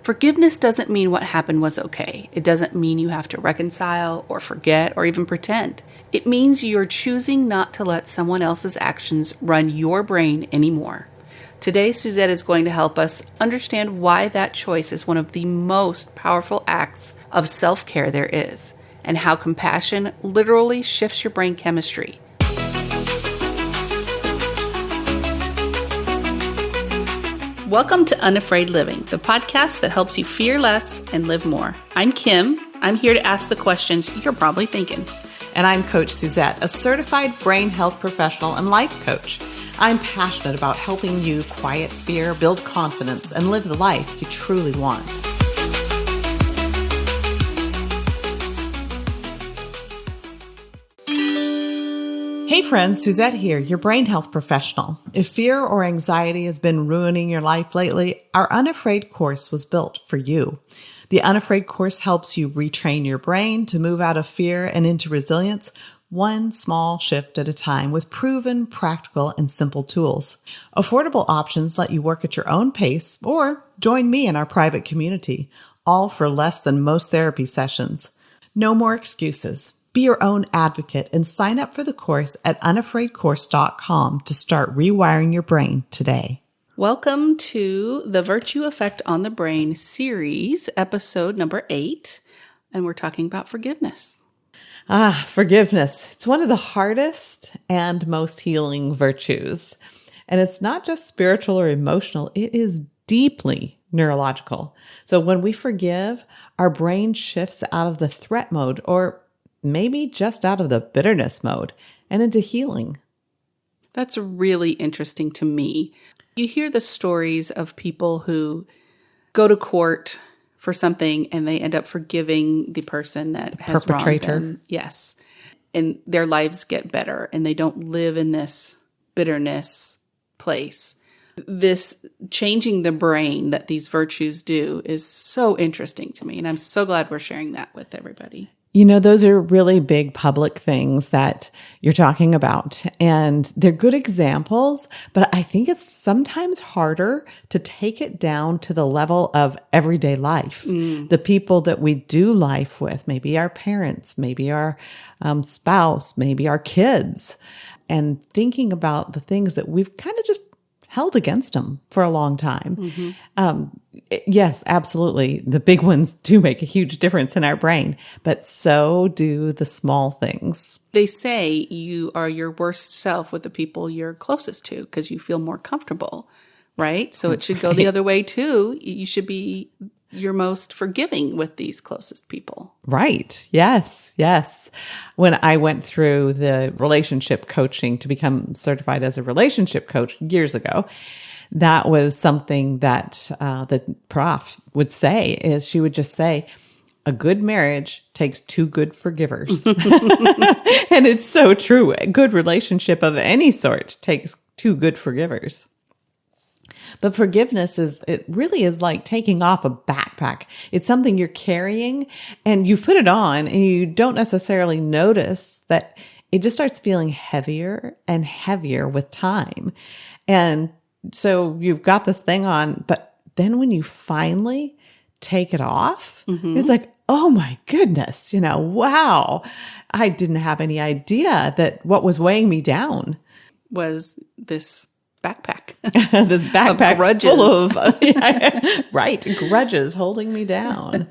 Forgiveness doesn't mean what happened was okay. It doesn't mean you have to reconcile or forget or even pretend. It means you're choosing not to let someone else's actions run your brain anymore. Today, Suzette is going to help us understand why that choice is one of the most powerful acts of self-care there is, and how compassion literally shifts your brain chemistry. Welcome to Unafraid Living, the podcast that helps you fear less and live more. I'm Kim. I'm here to ask the questions you're probably thinking. And I'm Coach Suzette, a certified brain health professional and life coach. I'm passionate about helping you quiet fear, build confidence, and live the life you truly want. Hey friends, Suzette here, your brain health professional. If fear or anxiety has been ruining your life lately, our Unafraid course was built for you. The Unafraid course helps you retrain your brain to move out of fear and into resilience, one small shift at a time with proven, practical, and simple tools. Affordable options let you work at your own pace or join me in our private community, all for less than most therapy sessions. No more excuses. Be your own advocate and sign up for the course at unafraidcourse.com to start rewiring your brain today. Welcome to the Virtue Effect on the Brain series, episode number 8, and we're talking about forgiveness. Forgiveness. It's one of the hardest and most healing virtues. And it's not just spiritual or emotional, it is deeply neurological. So when we forgive, our brain shifts out of the threat mode, or maybe just out of the bitterness mode, and into healing. That's really interesting to me. You hear the stories of people who go to court for something and they end up forgiving the person that has wronged them. Yes. And their lives get better and they don't live in this bitterness place. This changing the brain that these virtues do is so interesting to me. And I'm so glad we're sharing that with everybody. You know, those are really big public things that you're talking about, and they're good examples, but I think it's sometimes harder to take it down to the level of everyday life. The people that we do life with, maybe our parents, maybe our spouse, maybe our kids, and thinking about the things that we've kind of just held against them for a long time. Yes, absolutely. The big ones do make a huge difference in our brain, but so do the small things. They say you are your worst self with the people you're closest to because you feel more comfortable, right? So it should go the other way too. You should be your most forgiving with these closest people. Right. Yes. Yes. When I went through the relationship coaching to become certified as a relationship coach years ago, that was something that the prof would say is she would just say, a good marriage takes two good forgivers. And it's so true. A good relationship of any sort takes two good forgivers. But forgiveness it really is like taking off a backpack. It's something you're carrying and you've put it on and you don't necessarily notice that it just starts feeling heavier and heavier with time. And so you've got this thing on, but then when you finally take it off, it's like, oh my goodness, wow. I didn't have any idea that what was weighing me down was this backpack. This backpack of grudges. Full of, right, grudges holding me down.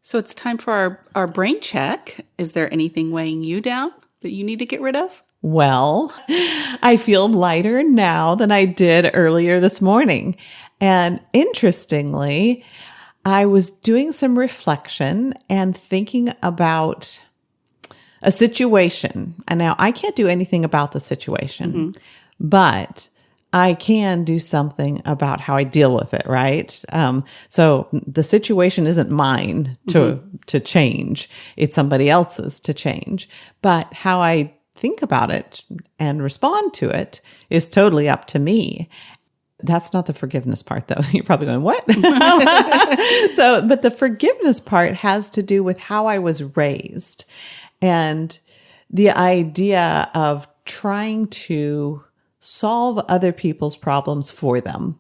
So it's time for our brain check. Is there anything weighing you down that you need to get rid of? Well, I feel lighter now than I did earlier this morning. And interestingly, I was doing some reflection and thinking about a situation. And now I can't do anything about the situation, but I can do something about how I deal with it, right? So the situation isn't mine to change. It's somebody else's to change. But how I think about it and respond to it is totally up to me. That's not the forgiveness part, though. You're probably going, what? But the forgiveness part has to do with how I was raised and the idea of trying to solve other people's problems for them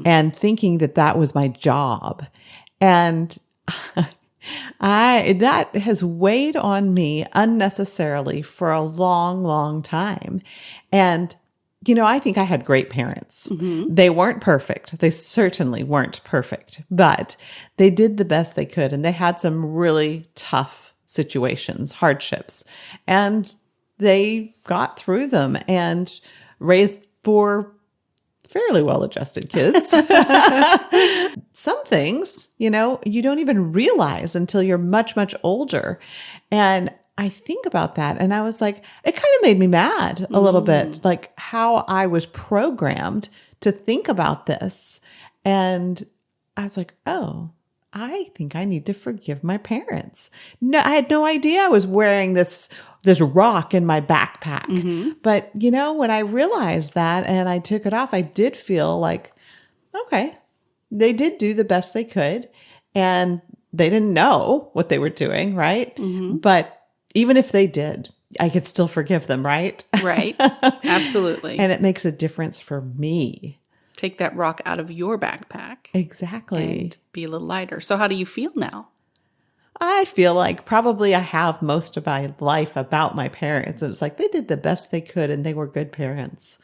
and thinking that that was my job. And that has weighed on me unnecessarily for a long, long time. And, I think I had great parents. They weren't perfect. They certainly weren't perfect, but they did the best they could. And they had some really tough situations, hardships, and they got through them and raised 4 fairly well-adjusted kids. Some things, you don't even realize until you're much, much older. And I think about that and I was like, it kind of made me mad a little bit, like how I was programmed to think about this. And I was like, oh, I think I need to forgive my parents. No, I had no idea I was wearing this rock in my backpack. But, when I realized that and I took it off, I did feel like, okay, they did do the best they could and they didn't know what they were doing, right? But even if they did, I could still forgive them, right? Right. Absolutely. And it makes a difference for me. Take that rock out of your backpack. Exactly. And be a little lighter. So how do you feel now? I feel like probably I have most of my life about my parents. It's like they did the best they could and they were good parents.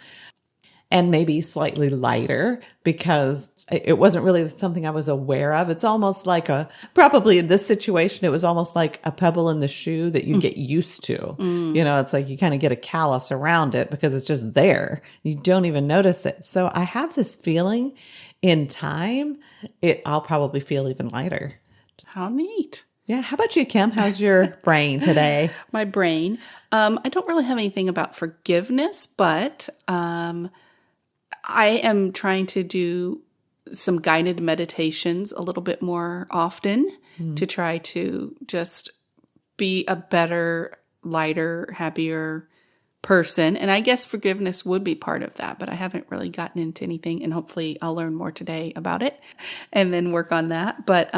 And maybe slightly lighter because it wasn't really something I was aware of. It's almost like probably in this situation, it was almost like a pebble in the shoe that you get used to. It's like you kind of get a callus around it because it's just there. You don't even notice it. So I have this feeling in time, I'll probably feel even lighter. How neat. Yeah. How about you, Kim? How's your brain today? My brain. I don't really have anything about forgiveness, but I am trying to do some guided meditations a little bit more often to try to just be a better, lighter, happier person. And I guess forgiveness would be part of that, but I haven't really gotten into anything, and hopefully I'll learn more today about it and then work on that. But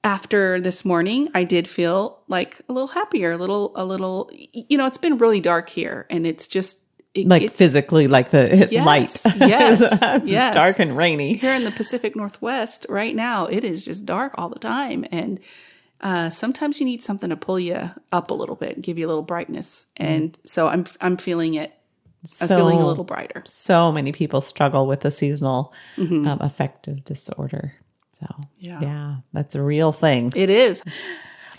after this morning, I did feel like a little happier, a little, it's been really dark here and it's just, physically, like the light. Yes. It's dark and rainy. Here in the Pacific Northwest right now, it is just dark all the time. And sometimes you need something to pull you up a little bit and give you a little brightness. And so I'm feeling it. I'm feeling a little brighter. So many people struggle with the seasonal affective disorder. So yeah, that's a real thing. It is.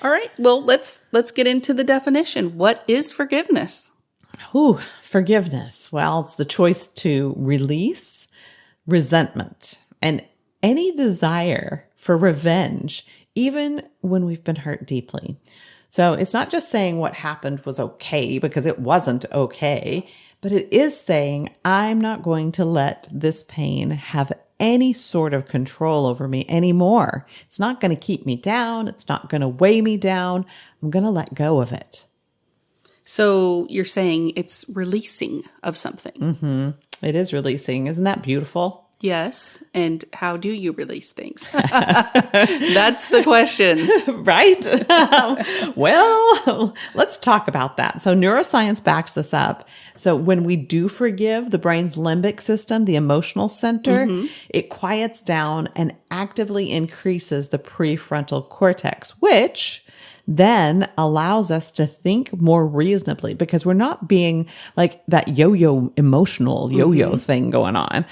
All right. Well, let's get into the definition. What is forgiveness? Ooh, forgiveness. Well, it's the choice to release resentment and any desire for revenge, even when we've been hurt deeply. So it's not just saying what happened was okay, because it wasn't okay, but it is saying, I'm not going to let this pain have any sort of control over me anymore. It's not going to keep me down. It's not going to weigh me down. I'm going to let go of it. So you're saying it's releasing of something. It is releasing. Isn't that beautiful? Yes. And how do you release things? That's the question. Right? Well, let's talk about that. So neuroscience backs this up. So when we do forgive, the brain's limbic system, the emotional center, it quiets down and actively increases the prefrontal cortex, which then allows us to think more reasonably because we're not being like that emotional yo-yo thing going on.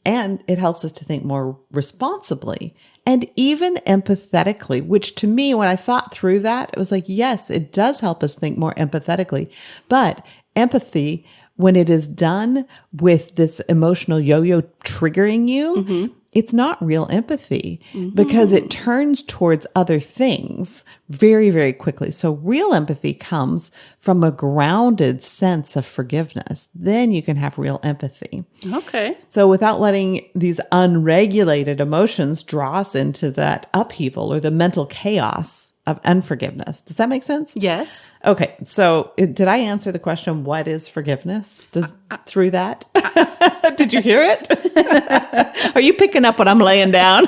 And it helps us to think more responsibly and even empathetically, which to me, when I thought through that, it was like, yes, it does help us think more empathetically. But empathy, when it is done with this emotional yo-yo triggering you, it's not real empathy because it turns towards other things very, very quickly. So real empathy comes from a grounded sense of forgiveness. Then you can have real empathy. Okay. So without letting these unregulated emotions draw us into that upheaval or the mental chaos of unforgiveness. Does that make sense? Yes. Okay. So did I answer the question, what is forgiveness? Through that? Did you hear it? Are you picking up what I'm laying down?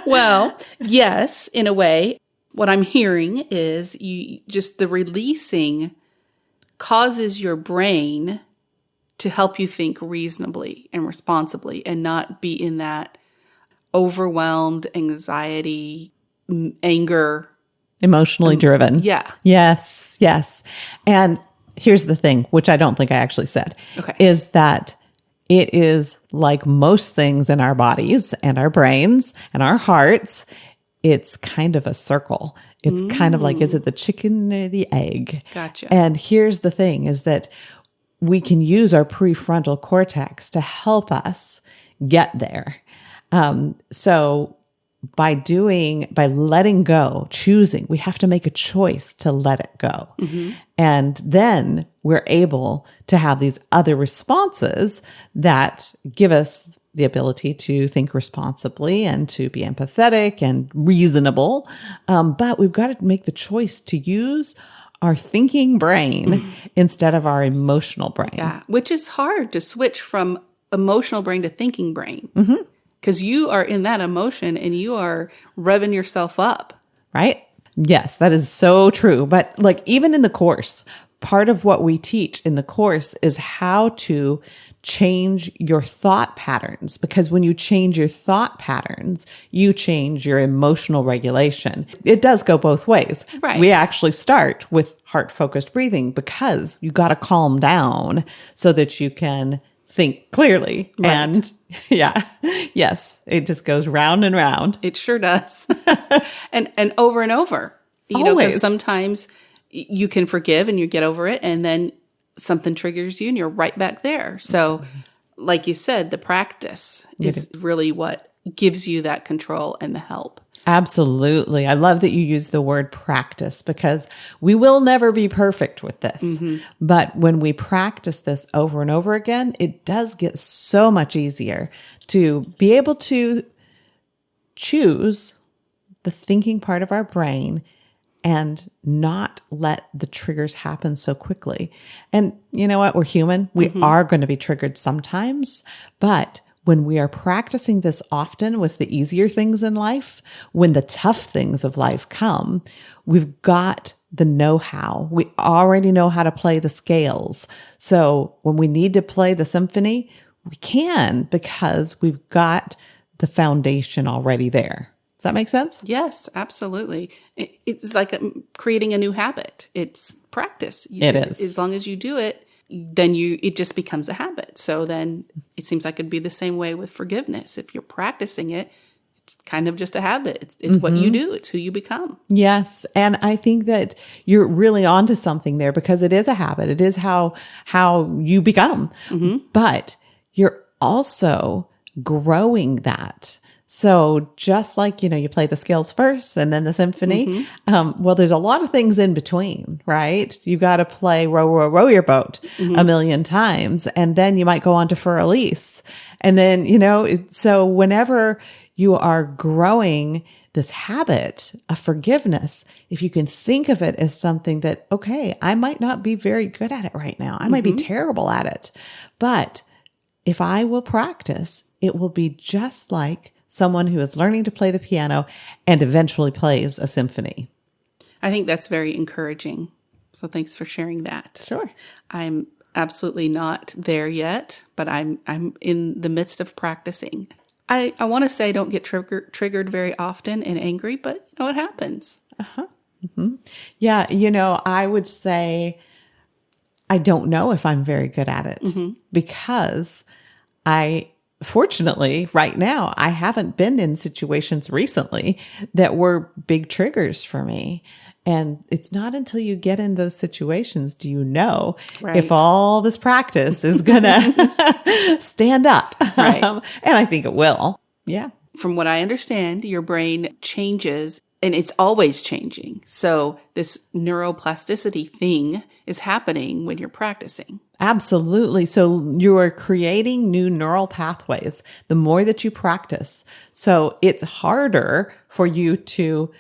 Well, yes, in a way. What I'm hearing is the releasing causes your brain to help you think reasonably and responsibly and not be in that overwhelmed anxiety, anger. Emotionally driven. Yeah. Yes, yes. And here's the thing, which I don't think I actually said, is that it is like most things in our bodies and our brains and our hearts, it's kind of a circle. It's kind of like, is it the chicken or the egg? Gotcha. And here's the thing is that we can use our prefrontal cortex to help us get there. So by letting go, choosing, we have to make a choice to let it go. And then we're able to have these other responses that give us the ability to think responsibly and to be empathetic and reasonable. But we've got to make the choice to use our thinking brain instead of our emotional brain. Yeah, which is hard to switch from emotional brain to thinking brain. Because you are in that emotion and you are revving yourself up. Right? Yes, that is so true. But like even in the course, part of what we teach in the course is how to change your thought patterns. Because when you change your thought patterns, you change your emotional regulation. It does go both ways. Right. We actually start with heart-focused breathing because you got to calm down so that you can think clearly. Right. And yes, it just goes round and round. It sure does. and over and over. You know, because sometimes you can forgive and you get over it, and then something triggers you and you're right back there. So like you said, the practice is really what gives you that control and the help. Absolutely. I love that you use the word practice because we will never be perfect with this. But when we practice this over and over again, it does get so much easier to be able to choose the thinking part of our brain and not let the triggers happen so quickly. And you know what? We're human. We are going to be triggered sometimes, but when we are practicing this often with the easier things in life, when the tough things of life come, we've got the know-how. We already know how to play the scales. So when we need to play the symphony, we can because we've got the foundation already there. Does that make sense? Yes, absolutely. It's like creating a new habit. It's practice. It is. As long as you do it, then it just becomes a habit. So then it seems like it'd be the same way with forgiveness. If you're practicing it, it's kind of just a habit. It's what you do. It's who you become. Yes. And I think that you're really onto something there because it is a habit. It is how you become. But you're also growing that. So just like, you play the scales first and then the symphony, well, there's a lot of things in between, right? You got to play row, row, row your boat a million times. And then you might go on to for Elise. And then, so whenever you are growing this habit of forgiveness, if you can think of it as something that, okay, I might not be very good at it right now. I might be terrible at it. But if I will practice, it will be just like someone who is learning to play the piano and eventually plays a symphony. I think that's very encouraging. So thanks for sharing that. Sure. I'm absolutely not there yet, but I'm in the midst of practicing. I want to say I don't get triggered very often and angry, but it happens. Yeah, I would say I don't know if I'm very good at it because fortunately, right now, I haven't been in situations recently that were big triggers for me. And it's not until you get in those situations do you know if all this practice is going to stand up. Right. And I think it will. Yeah. From what I understand, your brain changes and it's always changing. So this neuroplasticity thing is happening when you're practicing. Absolutely. So you are creating new neural pathways the more that you practice. So it's harder for you to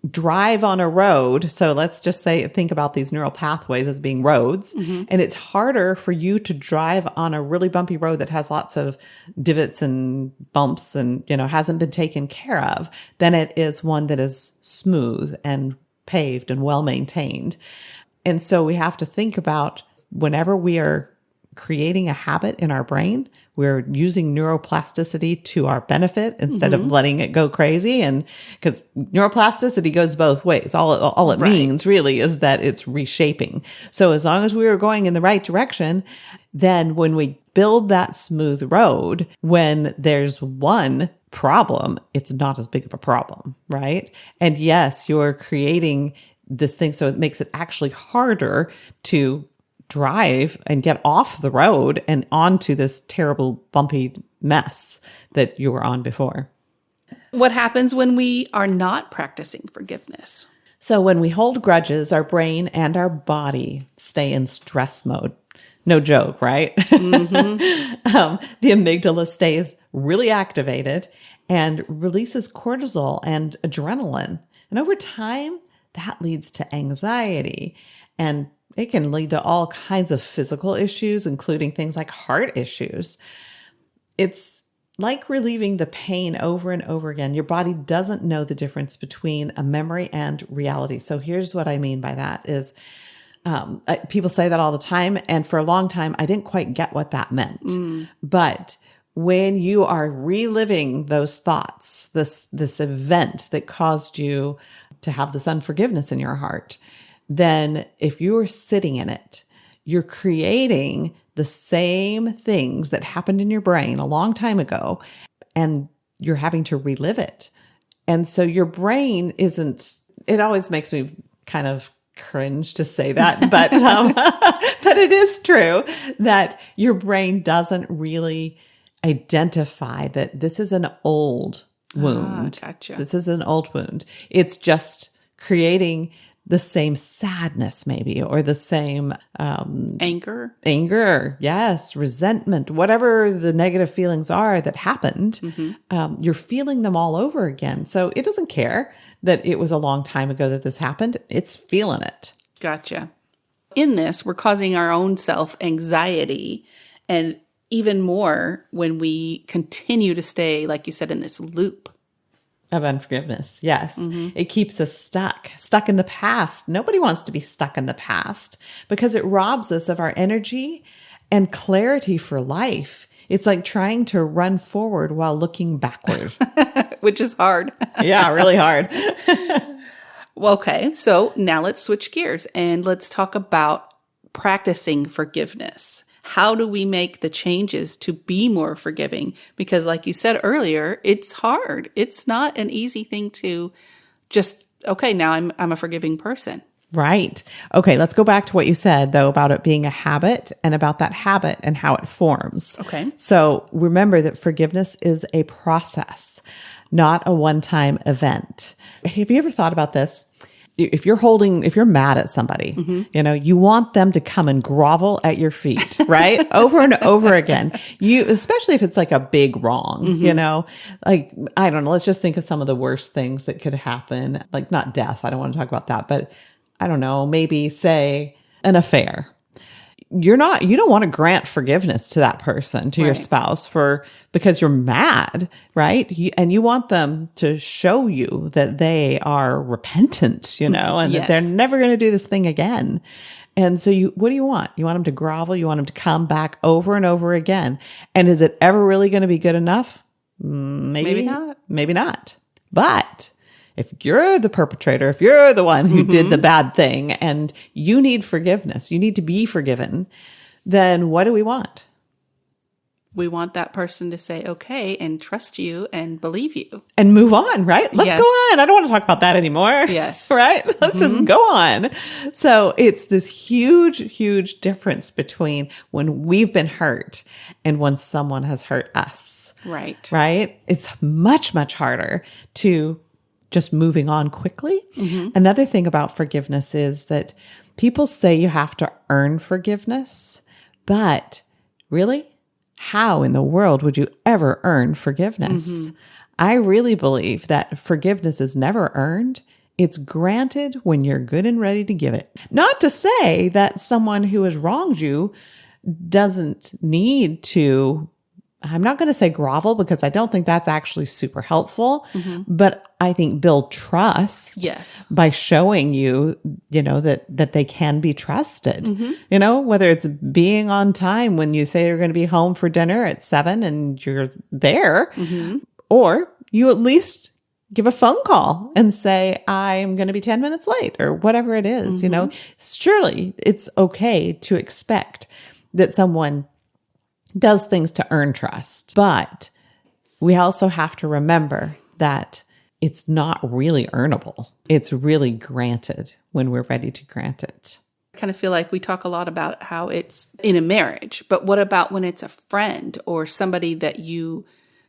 drive on a road. So let's just think about these neural pathways as being roads. And it's harder for you to drive on a really bumpy road that has lots of divots and bumps and, hasn't been taken care of than it is one that is smooth and paved and well maintained. And so we have to think about whenever we are creating a habit in our brain. We're using neuroplasticity to our benefit instead of letting it go crazy. And because neuroplasticity goes both ways, all it means really is that it's reshaping. So as long as we are going in the right direction, then when we build that smooth road, when there's one problem, it's not as big of a problem, right? And yes, you're creating this thing so it makes it actually harder to drive and get off the road and onto this terrible bumpy mess that you were on before. What happens when we are not practicing forgiveness? So when we hold grudges, our brain and our body stay in stress mode. No joke, right? The amygdala stays really activated and releases cortisol and adrenaline. And over time, that leads to anxiety, and it can lead to all kinds of physical issues, including things like heart issues. It's like relieving the pain over and over again. Your body doesn't know the difference between a memory and reality. So here's what I mean by that is people say that all the time. And for a long time, I didn't quite get what that meant. But when you are reliving those thoughts, this event that caused you to have this unforgiveness in your heart, then if you're sitting in it, you're creating the same things that happened in your brain a long time ago, and you're having to relive it. And so your brain it always makes me kind of cringe to say that, but, but it is true that your brain doesn't really identify that this is an old wound. Gotcha. This is an old wound. It's just creating the same sadness maybe, or the same anger, yes, resentment, whatever the negative feelings are that happened, you're feeling them all over again. So it doesn't care that it was a long time ago that this happened. It's feeling it. Gotcha. In this, we're causing our own self anxiety, and even more when we continue to stay, like you said, in this loop of unforgiveness. Yes. It keeps us stuck in the past. Nobody wants to be stuck in the past because it robs us of our energy and clarity for life. It's like trying to run forward while looking backward. Which is hard. Yeah, really hard. Well, okay, so now let's switch gears and let's talk about practicing forgiveness. How do we make the changes to be more forgiving? Because like you said earlier, it's hard. It's not an easy thing to just, okay, now I'm a forgiving person. Right. Okay, let's go back to what you said, though, about it being a habit and about that habit and how it forms. Okay. So remember that forgiveness is a process, not a one-time event. Have you ever thought about this? If you're mad at somebody, you want them to come and grovel at your feet, right? Over and over again. Especially if it's like a big wrong, like, I don't know, let's just think of some of the worst things that could happen, like not death. I don't want to talk about that, but I don't know, maybe say an affair. You don't want to grant forgiveness to that person, to your spouse because you're mad, right? And you want them to show you that they are repentant, and that they're never going to do this thing again. And so what do you want? You want them to grovel? You want them to come back over and over again. And is it ever really going to be good enough? Maybe not. Maybe not. But if you're the perpetrator, if you're the one who did the bad thing and you need forgiveness, you need to be forgiven, then what do we want? We want that person to say, okay, and trust you and believe you. And move on, right? Let's go on. I don't want to talk about that anymore. Yes. Right? Let's just go on. So it's this huge, huge difference between when we've been hurt and when someone has hurt us. Right. Right? It's much, much harder to just moving on quickly. Another thing about forgiveness is that people say you have to earn forgiveness, but really, how in the world would you ever earn forgiveness? I really believe that forgiveness is never earned. It's granted when you're good and ready to give it. Not to say that someone who has wronged you doesn't need to I'm not going to say grovel because I don't think that's actually super helpful, but I think build trust Yes. by showing you, that they can be trusted, whether it's being on time when you say you're going to be home for dinner at 7 and you're there, or you at least give a phone call and say, I'm going to be 10 minutes late or whatever it is, surely it's okay to expect that someone does things to earn trust. But we also have to remember that it's not really earnable. It's really granted when we're ready to grant it. I kind of feel like we talk a lot about how it's in a marriage, but what about when it's a friend or somebody that you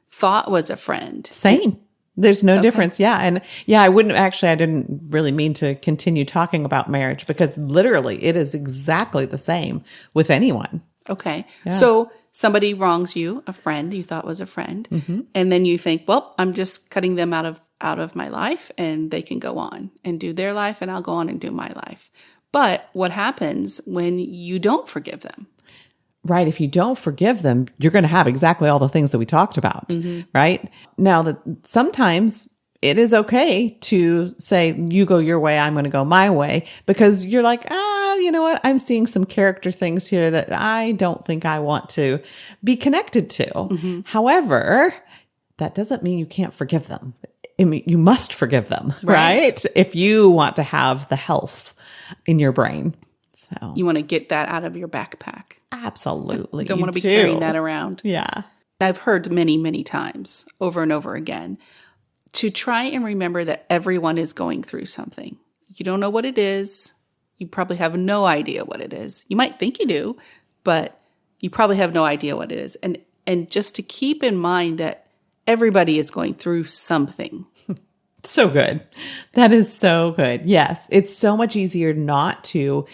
thought was a friend? Same. There's no difference. Yeah. And I didn't really mean to continue talking about marriage because literally it is exactly the same with anyone. Okay. Yeah. So somebody wrongs you, a friend you thought was a friend, and then you think, well, I'm just cutting them out of my life and they can go on and do their life and I'll go on and do my life. But what happens when you don't forgive them? Right. If you don't forgive them, you're going to have exactly all the things that we talked about, right? Now, that sometimes it is okay to say, you go your way, I'm going to go my way, because you're like, you know what? I'm seeing some character things here that I don't think I want to be connected to. However, that doesn't mean you can't forgive them. I mean, you must forgive them, right? If you want to have the health in your brain. So you want to get that out of your backpack. Absolutely. Don't want to be carrying that around. Yeah. I've heard many, many times over and over again to try and remember that everyone is going through something. You don't know what it is. You probably have no idea what it is. You might think you do, but you probably have no idea what it is. And just to keep in mind that everybody is going through something. So good. That is so good. Yes. It's so much easier not to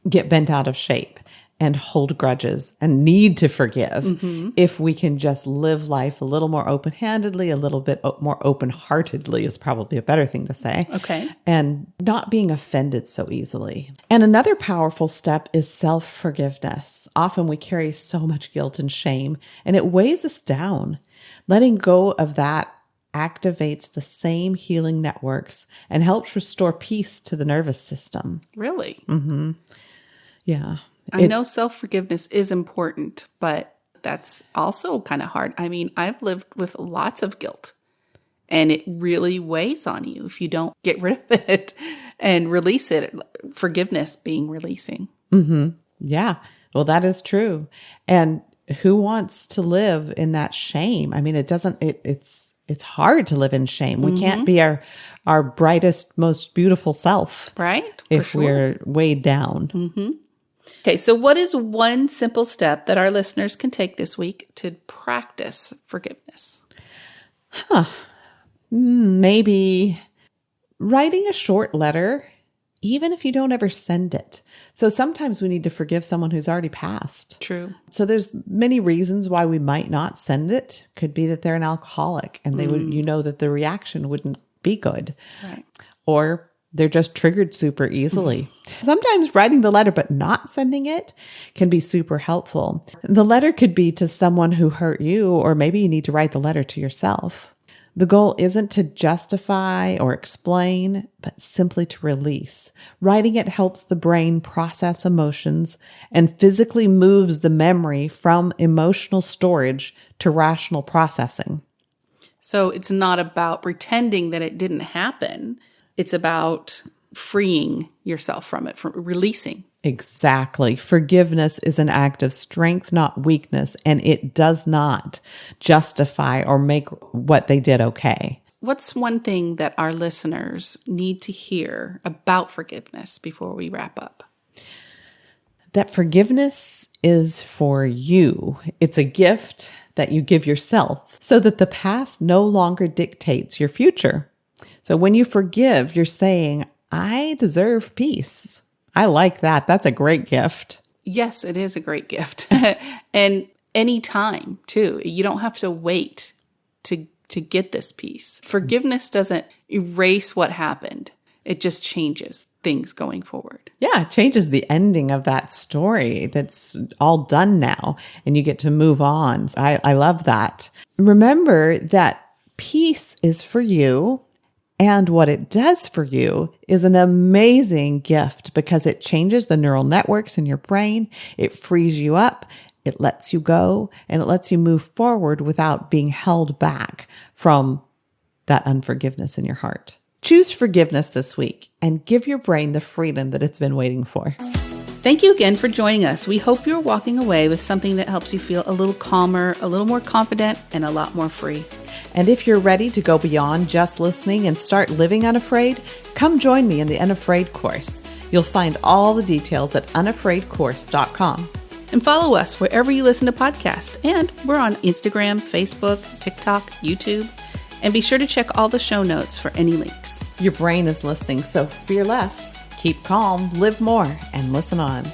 get bent out of shape and hold grudges and need to forgive if we can just live life a little more open-handedly, a little bit more open-heartedly is probably a better thing to say. Okay. And not being offended so easily. And another powerful step is self-forgiveness. Often we carry so much guilt and shame, and it weighs us down. Letting go of that activates the same healing networks and helps restore peace to the nervous system. Really? Yeah. I know self-forgiveness is important, but that's also kind of hard. I mean, I've lived with lots of guilt, and it really weighs on you if you don't get rid of it and release it. Forgiveness being releasing. Yeah. Well, that is true. And who wants to live in that shame? I mean, it's hard to live in shame. We can't be our brightest, most beautiful self. Right. If we're weighed down. Okay, so what is one simple step that our listeners can take this week to practice forgiveness? Maybe writing a short letter, even if you don't ever send it. So sometimes we need to forgive someone who's already passed. True. So there's many reasons why we might not send it. Could be that they're an alcoholic and they would, that the reaction wouldn't be good. Right. Or they're just triggered super easily. Sometimes writing the letter but not sending it can be super helpful. The letter could be to someone who hurt you, or maybe you need to write the letter to yourself. The goal isn't to justify or explain, but simply to release. Writing it helps the brain process emotions and physically moves the memory from emotional storage to rational processing. So it's not about pretending that it didn't happen. It's about freeing yourself from it, from releasing. Exactly. Forgiveness is an act of strength, not weakness, and it does not justify or make what they did okay. What's one thing that our listeners need to hear about forgiveness before we wrap up? That forgiveness is for you. It's a gift that you give yourself so that the past no longer dictates your future. So when you forgive, you're saying, I deserve peace. I like that. That's a great gift. Yes, it is a great gift. And any time, too. You don't have to wait to get this peace. Forgiveness doesn't erase what happened. It just changes things going forward. Yeah, it changes the ending of that story that's all done now, and you get to move on. I love that. Remember that peace is for you, and what it does for you is an amazing gift because it changes the neural networks in your brain. It frees you up. It lets you go, and it lets you move forward without being held back from that unforgiveness in your heart. Choose forgiveness this week and give your brain the freedom that it's been waiting for. Thank you again for joining us. We hope you're walking away with something that helps you feel a little calmer, a little more confident, and a lot more free. And if you're ready to go beyond just listening and start living unafraid, come join me in the Unafraid course. You'll find all the details at unafraidcourse.com. And follow us wherever you listen to podcasts. And we're on Instagram, Facebook, TikTok, YouTube. And be sure to check all the show notes for any links. Your brain is listening, so fear less, keep calm, live more, and listen on.